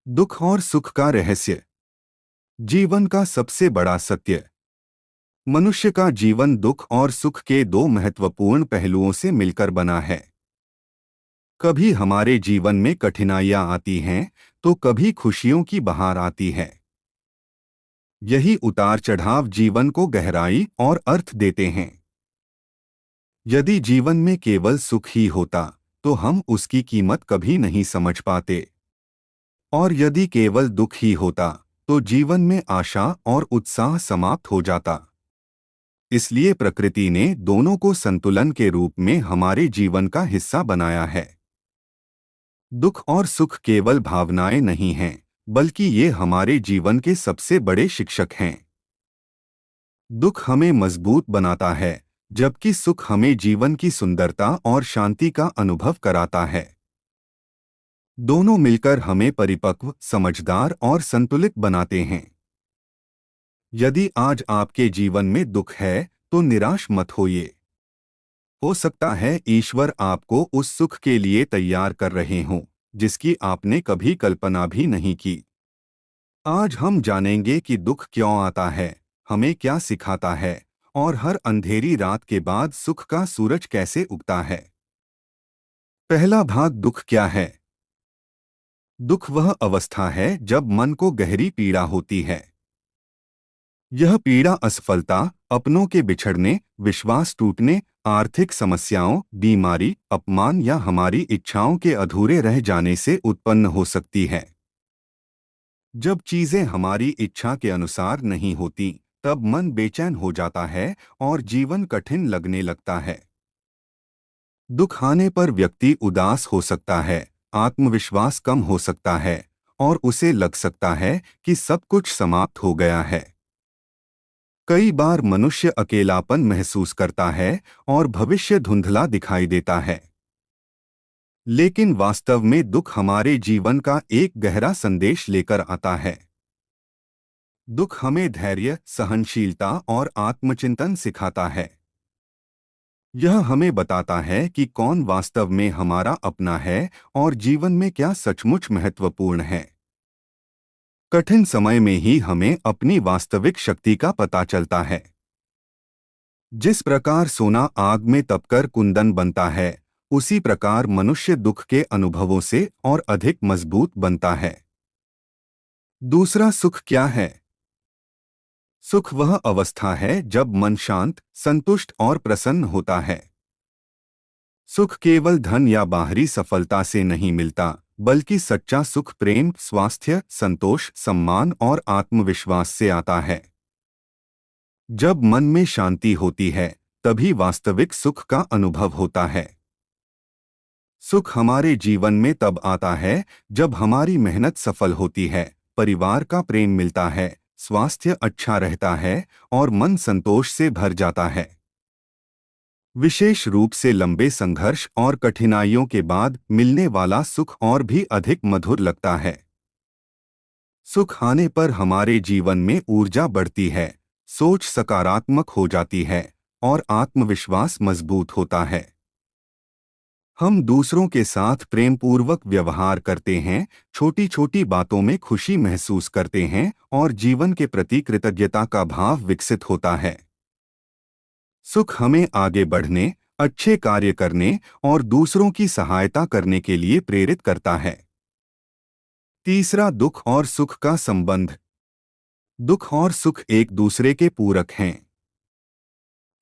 दुख और सुख का रहस्य। जीवन का सबसे बड़ा सत्य। मनुष्य का जीवन दुख और सुख के दो महत्वपूर्ण पहलुओं से मिलकर बना है। कभी हमारे जीवन में कठिनाइयां आती हैं, तो कभी खुशियों की बहार आती है। यही उतार चढ़ाव जीवन को गहराई और अर्थ देते हैं। यदि जीवन में केवल सुख ही होता, तो हम उसकी कीमत कभी नहीं समझ पाते। और यदि केवल दुख ही होता, तो जीवन में आशा और उत्साह समाप्त हो जाता। इसलिए प्रकृति ने दोनों को संतुलन के रूप में हमारे जीवन का हिस्सा बनाया है। दुख और सुख केवल भावनाएं नहीं हैं, बल्कि ये हमारे जीवन के सबसे बड़े शिक्षक हैं। दुख हमें मजबूत बनाता है, जबकि सुख हमें जीवन की सुंदरता और शांति का अनुभव कराता है। दोनों मिलकर हमें परिपक्व, समझदार और संतुलित बनाते हैं। यदि आज आपके जीवन में दुख है, तो निराश मत होइए। हो सकता है ईश्वर आपको उस सुख के लिए तैयार कर रहे हों, जिसकी आपने कभी कल्पना भी नहीं की। आज हम जानेंगे कि दुख क्यों आता है, हमें क्या सिखाता है, और हर अंधेरी रात के बाद सुख का सूरज कैसे उगता है। पहला भाग, दुख क्या है। दुख वह अवस्था है जब मन को गहरी पीड़ा होती है। यह पीड़ा असफलता, अपनों के बिछड़ने, विश्वास टूटने, आर्थिक समस्याओं, बीमारी, अपमान या हमारी इच्छाओं के अधूरे रह जाने से उत्पन्न हो सकती है। जब चीजें हमारी इच्छा के अनुसार नहीं होती, तब मन बेचैन हो जाता है और जीवन कठिन लगने लगता है। दुख आने पर व्यक्ति उदास हो सकता है, आत्मविश्वास कम हो सकता है, और उसे लग सकता है कि सब कुछ समाप्त हो गया है। कई बार मनुष्य अकेलापन महसूस करता है और भविष्य धुंधला दिखाई देता है। लेकिन वास्तव में दुख हमारे जीवन का एक गहरा संदेश लेकर आता है। दुख हमें धैर्य, सहनशीलता और आत्मचिंतन सिखाता है। यह हमें बताता है कि कौन वास्तव में हमारा अपना है और जीवन में क्या सचमुच महत्वपूर्ण है। कठिन समय में ही हमें अपनी वास्तविक शक्ति का पता चलता है। जिस प्रकार सोना आग में तपकर कुंदन बनता है, उसी प्रकार मनुष्य दुख के अनुभवों से और अधिक मजबूत बनता है। दूसरा, सुख क्या है। सुख वह अवस्था है जब मन शांत, संतुष्ट और प्रसन्न होता है। सुख केवल धन या बाहरी सफलता से नहीं मिलता, बल्कि सच्चा सुख प्रेम, स्वास्थ्य, संतोष, सम्मान और आत्मविश्वास से आता है। जब मन में शांति होती है, तभी वास्तविक सुख का अनुभव होता है। सुख हमारे जीवन में तब आता है जब हमारी मेहनत सफल होती है, परिवार का प्रेम मिलता है, स्वास्थ्य अच्छा रहता है और मन संतोष से भर जाता है। विशेष रूप से लंबे संघर्ष और कठिनाइयों के बाद मिलने वाला सुख और भी अधिक मधुर लगता है। सुख आने पर हमारे जीवन में ऊर्जा बढ़ती है, सोच सकारात्मक हो जाती है और आत्मविश्वास मजबूत होता है। हम दूसरों के साथ प्रेमपूर्वक व्यवहार करते हैं, छोटी छोटी बातों में खुशी महसूस करते हैं और जीवन के प्रति कृतज्ञता का भाव विकसित होता है। सुख हमें आगे बढ़ने, अच्छे कार्य करने और दूसरों की सहायता करने के लिए प्रेरित करता है। तीसरा, दुख और सुख का संबंध। दुख और सुख एक दूसरे के पूरक हैं।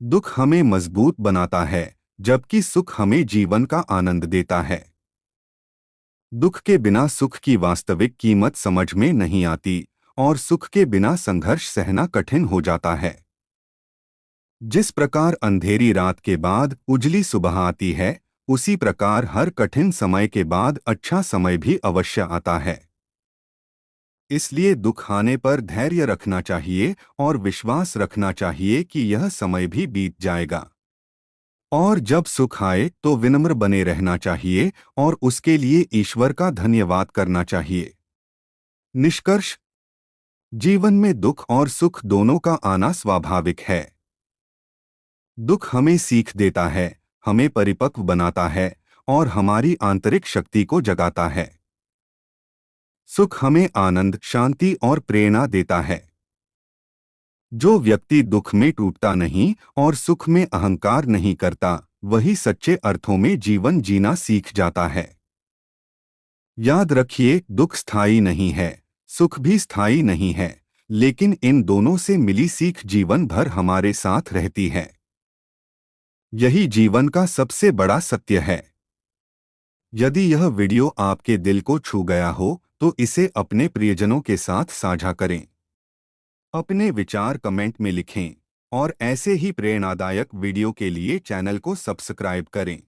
दुख हमें मजबूत बनाता है, जबकि सुख हमें जीवन का आनंद देता है। दुख के बिना सुख की वास्तविक कीमत समझ में नहीं आती और सुख के बिना संघर्ष सहना कठिन हो जाता है। जिस प्रकार अंधेरी रात के बाद उजली सुबह आती है, उसी प्रकार हर कठिन समय के बाद अच्छा समय भी अवश्य आता है। इसलिए दुख आने पर धैर्य रखना चाहिए और विश्वास रखना चाहिए कि यह समय भी बीत जाएगा। और जब सुख आए तो विनम्र बने रहना चाहिए और उसके लिए ईश्वर का धन्यवाद करना चाहिए। निष्कर्ष, जीवन में दुख और सुख दोनों का आना स्वाभाविक है। दुख हमें सीख देता है, हमें परिपक्व बनाता है और हमारी आंतरिक शक्ति को जगाता है। सुख हमें आनंद, शांति और प्रेरणा देता है। जो व्यक्ति दुख में टूटता नहीं और सुख में अहंकार नहीं करता, वही सच्चे अर्थों में जीवन जीना सीख जाता है। याद रखिए, दुख स्थायी नहीं है, सुख भी स्थायी नहीं है, लेकिन इन दोनों से मिली सीख जीवन भर हमारे साथ रहती है। यही जीवन का सबसे बड़ा सत्य है। यदि यह वीडियो आपके दिल को छू गया हो, तो इसे अपने प्रियजनों के साथ साझा करें। अपने विचार कमेंट में लिखें और ऐसे ही प्रेरणादायक वीडियो के लिए चैनल को सब्सक्राइब करें।